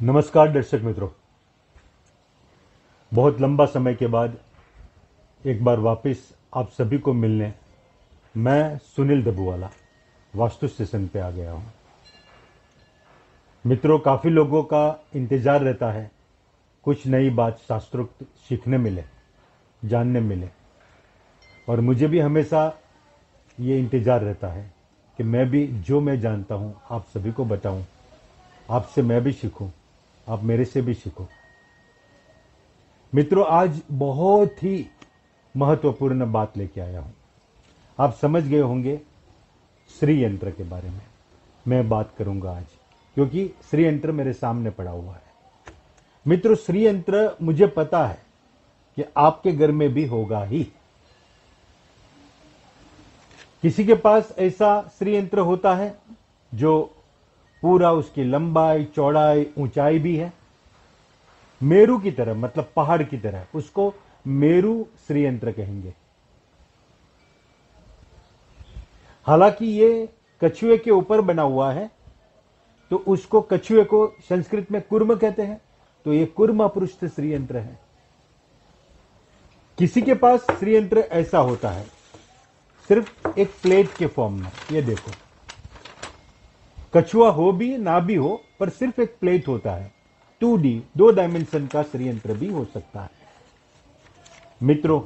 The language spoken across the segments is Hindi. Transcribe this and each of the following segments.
नमस्कार दर्शक मित्रों। बहुत लंबा समय के बाद एक बार वापस आप सभी को मिलने मैं सुनील दबूवाला वास्तु स्टेशन पे आ गया हूं। मित्रों, काफ़ी लोगों का इंतज़ार रहता है कुछ नई बात शास्त्रोक्त सीखने मिले, जानने मिले, और मुझे भी हमेशा ये इंतज़ार रहता है कि मैं भी जो मैं जानता हूं आप सभी को बताऊं, आपसे मैं भी सीखूं, आप मेरे से भी सीखो। मित्रों, आज बहुत ही महत्वपूर्ण बात लेके आया हूं। आप समझ गए होंगे श्री यंत्र के बारे में मैं बात करूंगा आज, क्योंकि श्री यंत्र मेरे सामने पड़ा हुआ है। मित्रों, श्री यंत्र मुझे पता है कि आपके घर में भी होगा ही। किसी के पास ऐसा श्री यंत्र होता है जो पूरा उसकी लंबाई, चौड़ाई, ऊंचाई भी है मेरू की तरह, मतलब पहाड़ की तरह। उसको मेरू श्री यंत्र कहेंगे। हालांकि ये कछुए के ऊपर बना हुआ है, तो उसको, कछुए को संस्कृत में कुर्म कहते हैं, तो ये कुर्म अपृष्ठ श्री यंत्र है। किसी के पास श्री यंत्र ऐसा होता है, सिर्फ एक प्लेट के फॉर्म में। ये देखो, कछुआ हो भी ना भी हो, पर सिर्फ एक प्लेट होता है। 2D, 2 डायमेंशन का श्री यंत्र भी हो सकता है। मित्रों,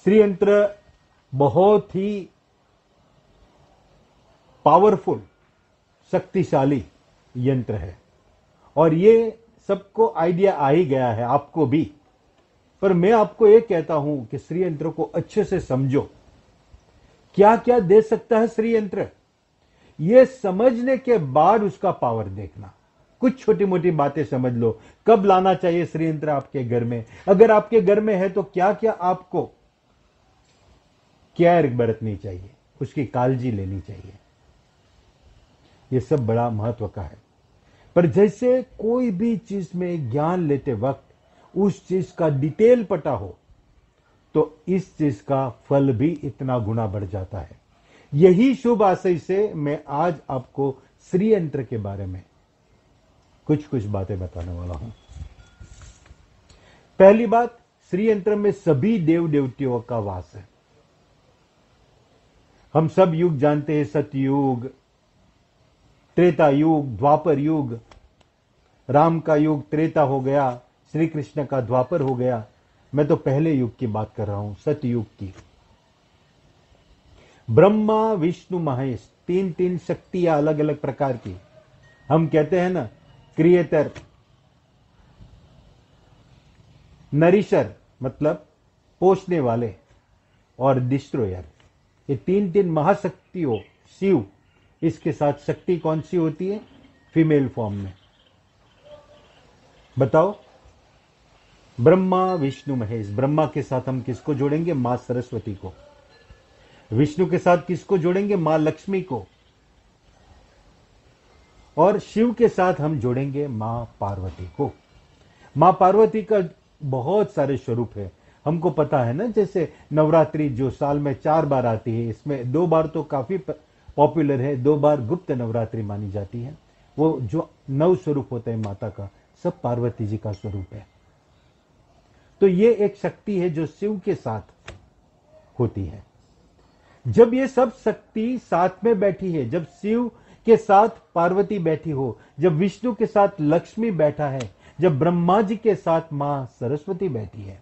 श्री यंत्र बहुत ही पावरफुल, शक्तिशाली यंत्र है, और ये सबको आइडिया आ ही गया है, आपको भी। पर मैं आपको ये कहता हूं कि श्री यंत्र को अच्छे से समझो। क्या क्या दे सकता है श्री यंत्र, ये समझने के बाद उसका पावर देखना। कुछ छोटी मोटी बातें समझ लो। कब लाना चाहिए श्री यंत्र आपके घर में, अगर आपके घर में है तो क्या क्या आपको केयर बरतनी चाहिए, उसकी काळजी लेनी चाहिए। यह सब बड़ा महत्व का है। पर जैसे कोई भी चीज में ज्ञान लेते वक्त उस चीज का डिटेल पता हो, तो इस चीज का फल भी इतना गुना बढ़ जाता है। यही शुभ आशय से मैं आज आपको श्री यंत्र के बारे में कुछ कुछ बातें बताने वाला हूं। पहली बात, श्री यंत्र में सभी देव देवतियों का वास है। हम सब युग जानते हैं, सतयुग, त्रेता युग, द्वापर युग। राम का युग त्रेता हो गया, श्री कृष्ण का द्वापर हो गया। मैं तो पहले युग की बात कर रहा हूं, सतयुग की। ब्रह्मा, विष्णु, महेश, तीन तीन शक्तियां अलग अलग प्रकार की। हम कहते हैं ना, क्रिएटर, नरिशर मतलब पोषने वाले, और डिस्ट्रॉयर। ये तीन तीन महाशक्तियों, शिव, इसके साथ शक्ति कौन सी होती है? फीमेल फॉर्म में। बताओ, ब्रह्मा, विष्णु, महेश। ब्रह्मा के साथ हम किसको जोड़ेंगे? मां सरस्वती को। विष्णु के साथ किसको जोड़ेंगे? मां लक्ष्मी को। और शिव के साथ हम जोड़ेंगे मां पार्वती को। मां पार्वती का बहुत सारे स्वरूप है, हमको पता है ना। जैसे नवरात्रि जो साल में 4 बार आती है, इसमें 2 बार तो काफी पॉपुलर है, 2 बार गुप्त नवरात्रि मानी जाती है। वो जो 9 स्वरूप होते हैं माता का, सब पार्वती जी का स्वरूप है। तो ये एक शक्ति है जो शिव के साथ होती है। जब ये सब शक्ति साथ में बैठी है, जब शिव के साथ पार्वती बैठी हो, जब विष्णु के साथ लक्ष्मी बैठा है, जब ब्रह्मा जी के साथ मां सरस्वती बैठी है,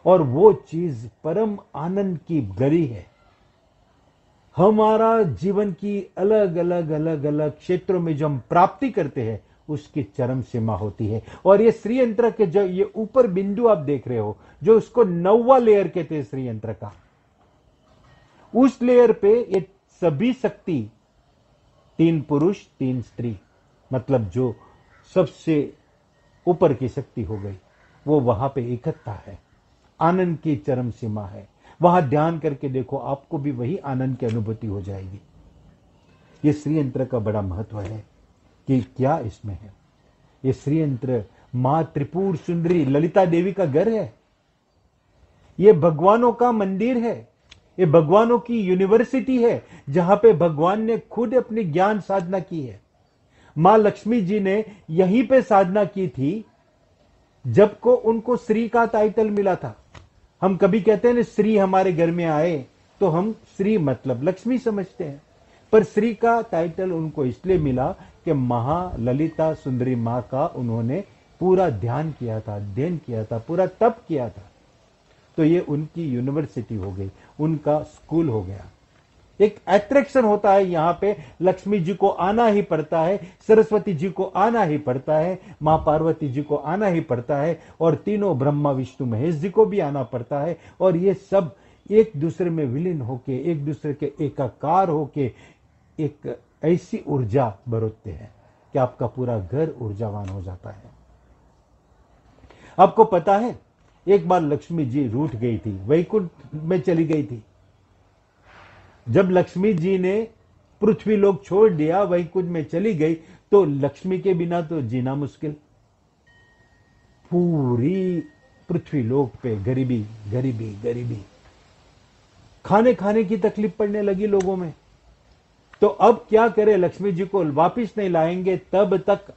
और वो चीज परम आनंद की गरी है। हमारा जीवन की अलग अलग अलग अलग क्षेत्रों में जो हम प्राप्ति करते हैं, उसकी चरम सीमा होती है। और ये श्री यंत्र के जो ये ऊपर बिंदु आप देख रहे हो, जो उसको 9वां लेयर कहते हैं श्री यंत्र का, उस लेयर पे ये सभी शक्ति, 3 पुरुष 3 स्त्री, मतलब जो सबसे ऊपर की शक्ति हो गई, वो वहां पे इकट्ठा है। आनंद की चरम सीमा है। वहां ध्यान करके देखो, आपको भी वही आनंद की अनुभूति हो जाएगी। ये श्री यंत्र का बड़ा महत्व है कि क्या इसमें है। ये श्री यंत्र मां त्रिपुर सुंदरी ललिता देवी का घर है। ये भगवानों का मंदिर है। ये भगवानों की यूनिवर्सिटी है, जहां पे भगवान ने खुद अपनी ज्ञान साधना की है। मां लक्ष्मी जी ने यहीं पे साधना की थी जब को उनको श्री का टाइटल मिला था। हम कभी कहते हैं ना श्री हमारे घर में आए, तो हम श्री मतलब लक्ष्मी समझते हैं, पर श्री का टाइटल उनको इसलिए मिला कि महाललिता सुंदरी मां का उन्होंने पूरा ध्यान किया था, अध्ययन किया था, पूरा तप किया था। तो ये उनकी यूनिवर्सिटी हो गई, उनका स्कूल हो गया। एक अट्रैक्शन होता है यहां पे, लक्ष्मी जी को आना ही पड़ता है, सरस्वती जी को आना ही पड़ता है, मां पार्वती जी को आना ही पड़ता है, और तीनों ब्रह्मा विष्णु महेश जी को भी आना पड़ता है। और ये सब एक दूसरे में विलीन होके, एक दूसरे के एकाकार होके एक ऐसी ऊर्जा बरतते हैं कि आपका पूरा घर ऊर्जावान हो जाता है। आपको पता है, एक बार लक्ष्मी जी रूठ गई थी, वैकुंठ में चली गई थी। जब लक्ष्मी जी ने पृथ्वी लोक छोड़ दिया, वैकुंठ में चली गई, तो लक्ष्मी के बिना तो जीना मुश्किल। पूरी पृथ्वी लोक पे गरीबी गरीबी गरीबी, खाने की तकलीफ पड़ने लगी लोगों में। तो अब क्या करे, लक्ष्मी जी को वापिस नहीं लाएंगे तब तक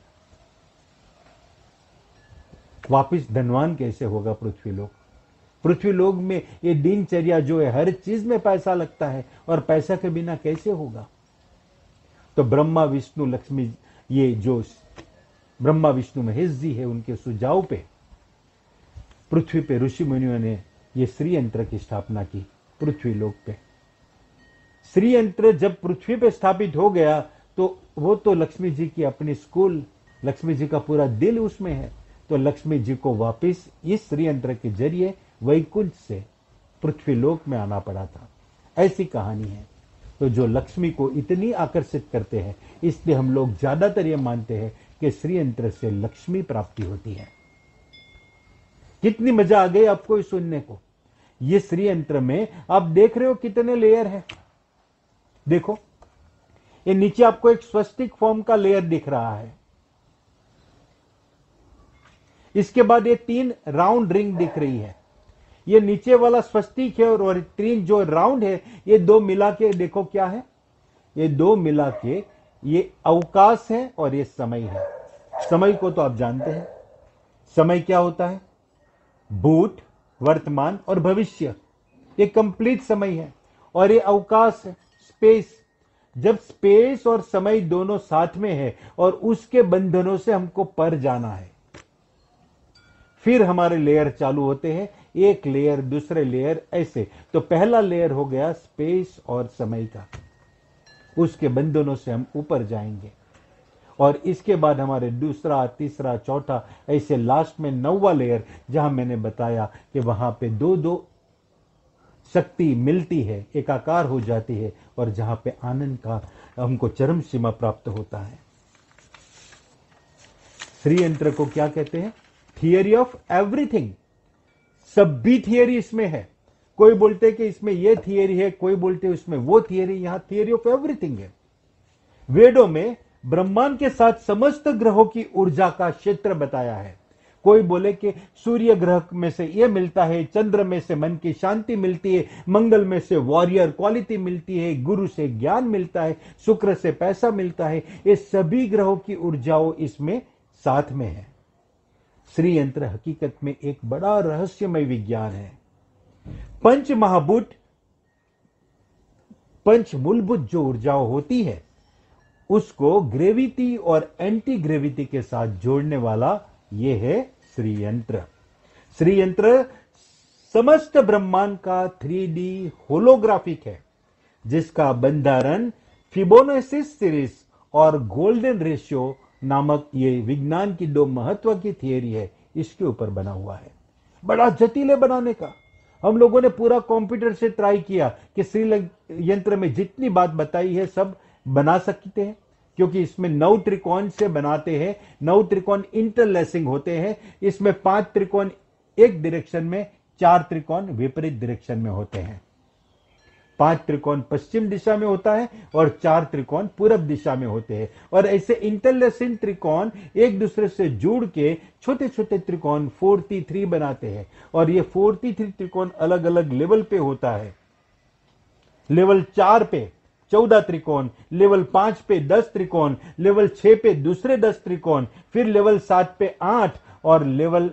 वापिस धनवान कैसे होगा पृथ्वी लोक। पृथ्वी लोक में ये दिनचर्या जो है, हर चीज में पैसा लगता है, और पैसा के बिना कैसे होगा। तो ब्रह्मा विष्णु लक्ष्मी, ये जो ब्रह्मा विष्णु महेश जी है, उनके सुझाव पे पृथ्वी पे ऋषि मुनियों ने ये श्री यंत्र की स्थापना की पृथ्वी लोक पे। श्री यंत्र जब पृथ्वी पे स्थापित हो गया, तो वो तो लक्ष्मी जी की अपनी स्कूल, लक्ष्मी जी का पूरा दिल उसमें है। तो लक्ष्मी जी को वापिस इस श्री यंत्र के जरिए वैकुंठ से पृथ्वी लोक में आना पड़ा था। ऐसी कहानी है। तो जो लक्ष्मी को इतनी आकर्षित करते हैं, इसलिए हम लोग ज्यादातर ये मानते हैं कि श्री यंत्र से लक्ष्मी प्राप्ति होती है। कितनी मजा आ गई आपको इस सुनने को। ये श्री यंत्र में आप देख रहे हो कितने लेयर है। देखो, ये नीचे आपको एक स्वस्तिक फॉर्म का लेयर दिख रहा है। इसके बाद ये 3 राउंड रिंग दिख रही है। ये नीचे वाला स्वस्तिक है, और 3 जो राउंड है, ये 2 मिला के देखो क्या है। ये 2 मिला के ये अवकाश है और ये समय है। समय को तो आप जानते हैं, समय क्या होता है, भूत, वर्तमान और भविष्य। ये कंप्लीट समय है। और ये अवकाश है, स्पेस। जब स्पेस और समय दोनों साथ में है और उसके बंधनों से हमको पर जाना है, फिर हमारे लेयर चालू होते हैं, एक लेयर दूसरे लेयर ऐसे। तो पहला लेयर हो गया स्पेस और समय का, उसके बंधनों से हम ऊपर जाएंगे। और इसके बाद हमारे दूसरा, तीसरा, चौथा, ऐसे लास्ट में 9वां लेयर, जहां मैंने बताया कि वहां पे 2-2 शक्ति मिलती है, एकाकार हो जाती है, और जहां पे आनंद का हमको चरम सीमा प्राप्त होता है। श्री यंत्र को क्या कहते हैं, थियरी ऑफ एवरीथिंग। सभी थियरी इसमें है। कोई बोलते कि इसमें ये थियरी है, कोई बोलते इसमें वो थियरी। यहां थियरी ऑफ एवरीथिंग है। वेदों में ब्रह्मांड के साथ समस्त ग्रहों की ऊर्जा का क्षेत्र बताया है। कोई बोले कि सूर्य ग्रह में से ये मिलता है, चंद्र में से मन की शांति मिलती है, मंगल में से वॉरियर क्वालिटी मिलती है, गुरु से ज्ञान मिलता है, शुक्र से पैसा मिलता है। ये सभी ग्रहों की ऊर्जाओं इसमें साथ में है। श्री यंत्र हकीकत में एक बड़ा रहस्यमय विज्ञान है। पंच महाभूत, पंच मूलभूत जो ऊर्जाओं होती है, उसको ग्रेविटी और एंटी ग्रेविटी के साथ जोड़ने वाला यह है श्री यंत्र। श्री यंत्र समस्त ब्रह्मांड का 3D होलोग्राफिक है, जिसका बंधारण फिबोनाची सीरीज और गोल्डन रेशियो नामक ये विज्ञान की 2 महत्व की थियरी है, इसके ऊपर बना हुआ है। बड़ा जटिल है बनाने का। हम लोगों ने पूरा कंप्यूटर से ट्राई किया कि श्री यंत्र में जितनी बात बताई है सब बना सकते हैं, क्योंकि इसमें 9 त्रिकोण से बनाते हैं। 9 त्रिकोण इंटरलेसिंग होते हैं। इसमें 5 त्रिकोण एक डायरेक्शन में, 4 त्रिकोण विपरीत डायरेक्शन में होते हैं। 5 त्रिकोण पश्चिम दिशा में होता है और 4 त्रिकोण पूरब दिशा में होते हैं। और ऐसे इंटरलेसिंग त्रिकोण एक दूसरे से जुड़ के छोटे छोटे त्रिकोण 43 बनाते हैं। और ये 43 त्रिकोण अलग अलग लेवल पे होता है। लेवल 4 पे 14 त्रिकोण, लेवल 5 पे 10 त्रिकोण, लेवल 6 पे दूसरे 10 त्रिकोण, फिर लेवल 7 पे 8 और लेवल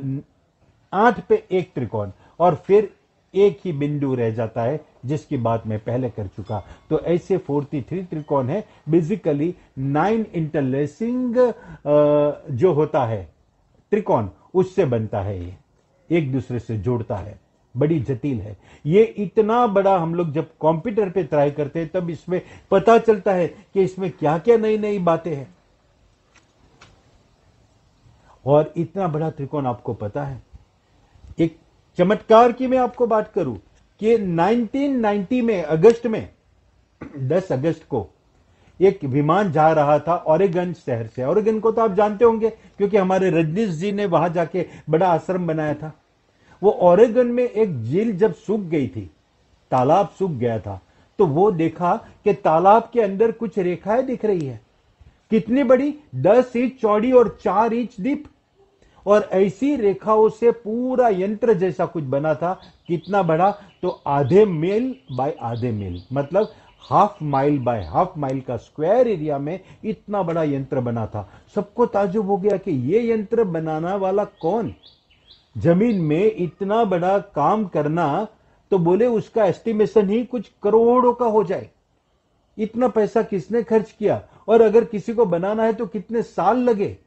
8 पे 1 त्रिकोण, और फिर एक ही बिंदु रह जाता है जिसकी बात मैं पहले कर चुका। तो ऐसे 43 त्रिकोण है। बेसिकली 9 इंटरलेसिंग जो होता है त्रिकोण, उससे बनता है, ये एक दूसरे से जोड़ता है। बड़ी जटिल है ये। इतना बड़ा हम लोग जब कंप्यूटर पे ट्राई करते हैं तब इसमें पता चलता है कि इसमें क्या क्या नई नई बातें हैं। और इतना बड़ा त्रिकोण आपको पता है, एक चमत्कार की मैं आपको बात करूं कि 1990 में अगस्त में 10 अगस्त को एक विमान जा रहा था ओरेगन शहर से। ओरेगन को तो आप जानते होंगे क्योंकि हमारे रजनीश जी ने वहां जाके बड़ा आश्रम बनाया था। वो ओरेगन में एक झील जब सूख गई थी, तालाब सूख गया था, तो वो देखा कि तालाब के अंदर कुछ रेखाएं दिख रही है। कितनी बड़ी? 10 इंच चौड़ी और 4 इंच डीप। और ऐसी रेखाओं से पूरा यंत्र जैसा कुछ बना था। कितना बड़ा? तो आधे मील बाय आधे मील, मतलब half mile by half mile का स्क्वायर एरिया में इतना बड़ा यंत्र बना था। सबको ताज्जुब हो गया कि ये यंत्र बनाना वाला कौन? जमीन में इतना बड़ा काम करना, तो बोले उसका एस्टिमेशन ही कुछ करोड़ों का हो जाए। इतना पैसा किसने खर्च किया? और अगर किसी को बनाना है तो कितने साल लगे?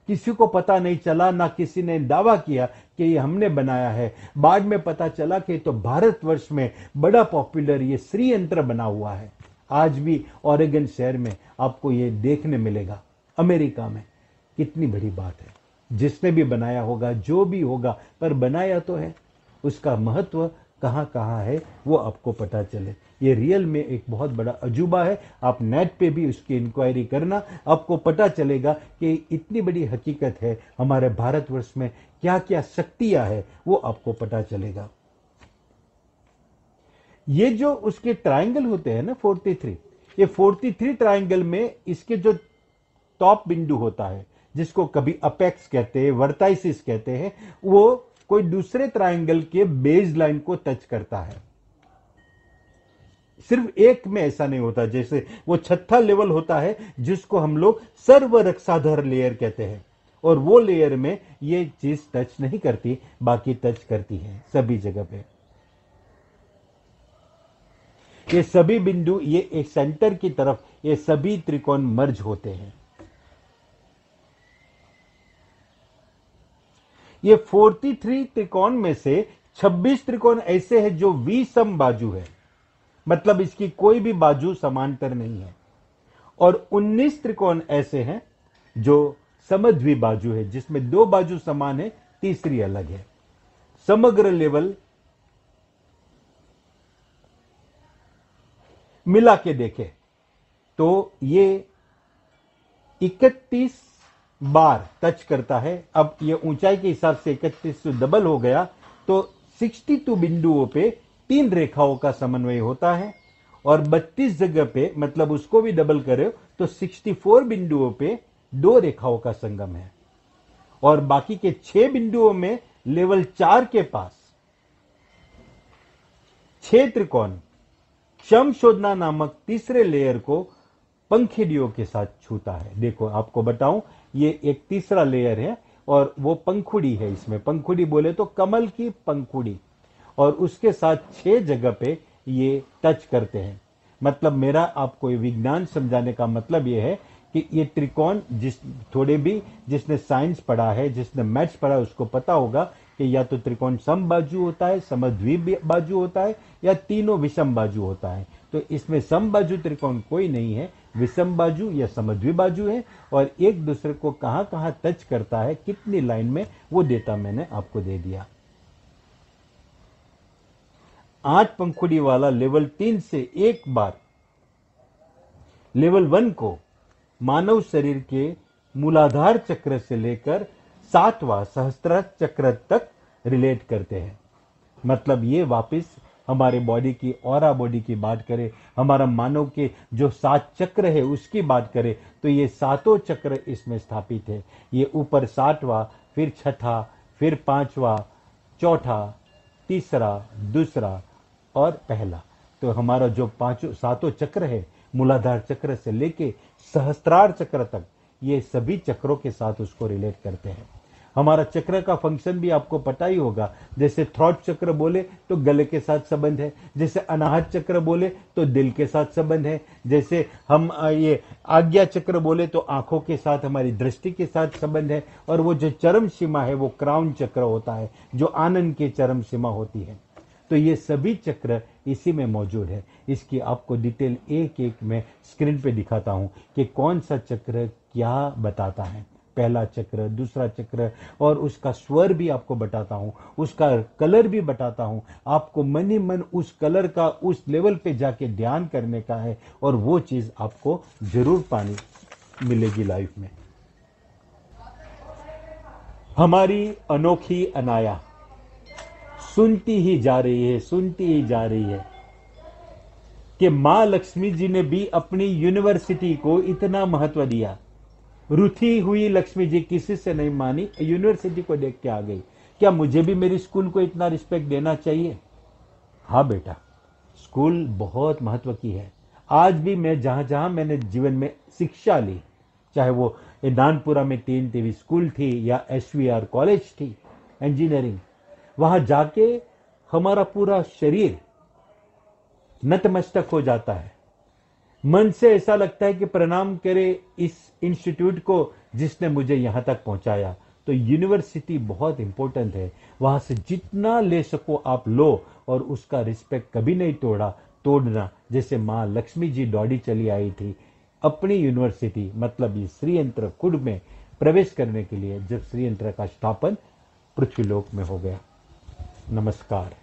किसी को पता नहीं चला, ना किसी ने दावा किया कि ये हमने बनाया है। बाद में पता चला कि तो भारतवर्ष में बड़ा पॉपुलर ये श्री यंत्र बना हुआ है। आज भी ओरेगन शहर में आपको ये देखने मिलेगा। अमेरिका में कितनी बड़ी बात है। जिसने भी बनाया होगा, जो भी होगा, पर बनाया तो है। उसका महत्व कहां कहां है वो आपको पता चले। ये रियल में एक बहुत बड़ा अजूबा है। आप नेट पे भी उसकी इंक्वायरी करना, आपको पता चलेगा कि इतनी बड़ी हकीकत है। हमारे भारतवर्ष में क्या क्या शक्तियां है वो आपको पता चलेगा। ये जो उसके ट्रायंगल होते हैं ना 43, ये 43 ट्रायंगल में इसके जो टॉप बिंदु होता है, जिसको कभी अपेक्स कहते हैं, वर्टाइसिस कहते हैं, वो कोई दूसरे ट्रायंगल के बेस लाइन को टच करता है। सिर्फ एक में ऐसा नहीं होता। जैसे वो छठा लेवल होता है जिसको हम लोग सर्व रक्षाधर लेयर कहते हैं, और वो लेयर में ये चीज टच नहीं करती, बाकी टच करती है सभी जगह पे। ये सभी बिंदु, ये एक सेंटर की तरफ, ये सभी त्रिकोण मर्ज होते हैं। ये 43 त्रिकोण में से 26 त्रिकोण ऐसे हैं जो विषम बाजू है, मतलब इसकी कोई भी बाजू समांतर नहीं है। और 19 त्रिकोण ऐसे हैं जो समद्वि बाजू है, जिसमें 2 बाजू समान है, तीसरी अलग है। समग्र लेवल मिला के देखें तो ये 31 बार टच करता है। अब ये ऊंचाई के हिसाब से 31 से डबल हो गया, तो 62 बिंदुओं पे 3 रेखाओं का समन्वय होता है। और 32 जगह पे, मतलब उसको भी डबल करे तो 64 बिंदुओं पे 2 रेखाओं का संगम है। और बाकी के 6 बिंदुओं में लेवल 4 के पास 6 त्रिकोण क्षमशोधना नामक तीसरे लेयर को पंखुड़ियों के साथ छूता है। देखो आपको बताऊं, ये एक तीसरा लेयर है और वो पंखुड़ी है। इसमें पंखुड़ी बोले तो कमल की पंखुड़ी, और उसके साथ 6 जगह पे ये टच करते हैं। मतलब मेरा आपको ये विज्ञान समझाने का मतलब ये है कि ये त्रिकोण, जिसने साइंस पढ़ा है, जिसने मैथ्स पढ़ा है, उसको पता होगा कि या तो त्रिकोण सम बाजू होता है, समद्वि बाजू होता है, या तीनों विषम बाजू होता है। तो इसमें सम बाजू त्रिकोण कोई नहीं है, विषम बाजू या समद्वि बाजू है। और एक दूसरे को कहां कहां टच करता है, कितनी लाइन में, वो डेटा मैंने आपको दे दिया। 8 पंखुड़ी वाला लेवल 3 से एक बार लेवल 1 को मानव शरीर के मूलाधार चक्र से लेकर 7वां सहस्त्रार चक्र तक रिलेट करते हैं। मतलब ये वापस हमारे बॉडी की, ऑरा बॉडी की बात करें, हमारा मानव के जो 7 चक्र है उसकी बात करें, तो ये 7 चक्र इसमें स्थापित है। ये ऊपर 7वां, फिर 6ठा, फिर 5वां, चौथा, तीसरा, दूसरा और पहला। तो हमारा जो 7 चक्र है मूलाधार चक्र से लेके सहस्त्रार चक्र तक, ये सभी चक्रों के साथ उसको रिलेट करते हैं। हमारा चक्र का फंक्शन भी आपको पता ही होगा। जैसे थ्रॉट चक्र बोले तो गले के साथ संबंध है, जैसे अनाहत चक्र बोले तो दिल के साथ संबंध है, जैसे हम ये आज्ञा चक्र बोले तो आंखों के साथ, हमारी दृष्टि के साथ संबंध है, और वो जो चरम सीमा है वो क्राउन चक्र होता है, जो आनंद की चरम सीमा होती है। तो ये सभी चक्र इसी में मौजूद है। इसकी आपको डिटेल एक एक मैं स्क्रीन पे दिखाता हूं कि कौन सा चक्र क्या बताता है। पहला चक्र, दूसरा चक्र, और उसका स्वर भी आपको बताता हूं, उसका कलर भी बताता हूं। आपको मन ही मन उस कलर का उस लेवल पे जाके ध्यान करने का है, और वो चीज आपको जरूर पानी मिलेगी लाइफ में। हमारी अनोखी अनाया सुनती ही जा रही है, सुनती ही जा रही है कि मां लक्ष्मी जी ने भी अपनी यूनिवर्सिटी को इतना महत्व दिया। रूठी हुई लक्ष्मी जी किसी से नहीं मानी, यूनिवर्सिटी को देख के आ गई। क्या मुझे भी मेरी स्कूल को इतना रिस्पेक्ट देना चाहिए? हाँ बेटा, स्कूल बहुत महत्व की है। आज भी मैं जहां जहां मैंने जीवन में शिक्षा ली, चाहे वो नानपुरा में तीन टीवी स्कूल थी या SVR कॉलेज थी इंजीनियरिंग, वहां जाके हमारा पूरा शरीर नतमस्तक हो जाता है। मन से ऐसा लगता है कि प्रणाम करे इस इंस्टीट्यूट को जिसने मुझे यहां तक पहुंचाया। तो यूनिवर्सिटी बहुत इंपॉर्टेंट है, वहां से जितना ले सको आप लो, और उसका रिस्पेक्ट कभी नहीं तोड़ना। जैसे मां लक्ष्मी जी दौड़ी चली आई थी अपनी यूनिवर्सिटी, मतलब ये श्रीयंत्र कुंड में प्रवेश करने के लिए, जब श्रीयंत्र का स्थापन पृथ्वीलोक में हो गया। नमस्कार।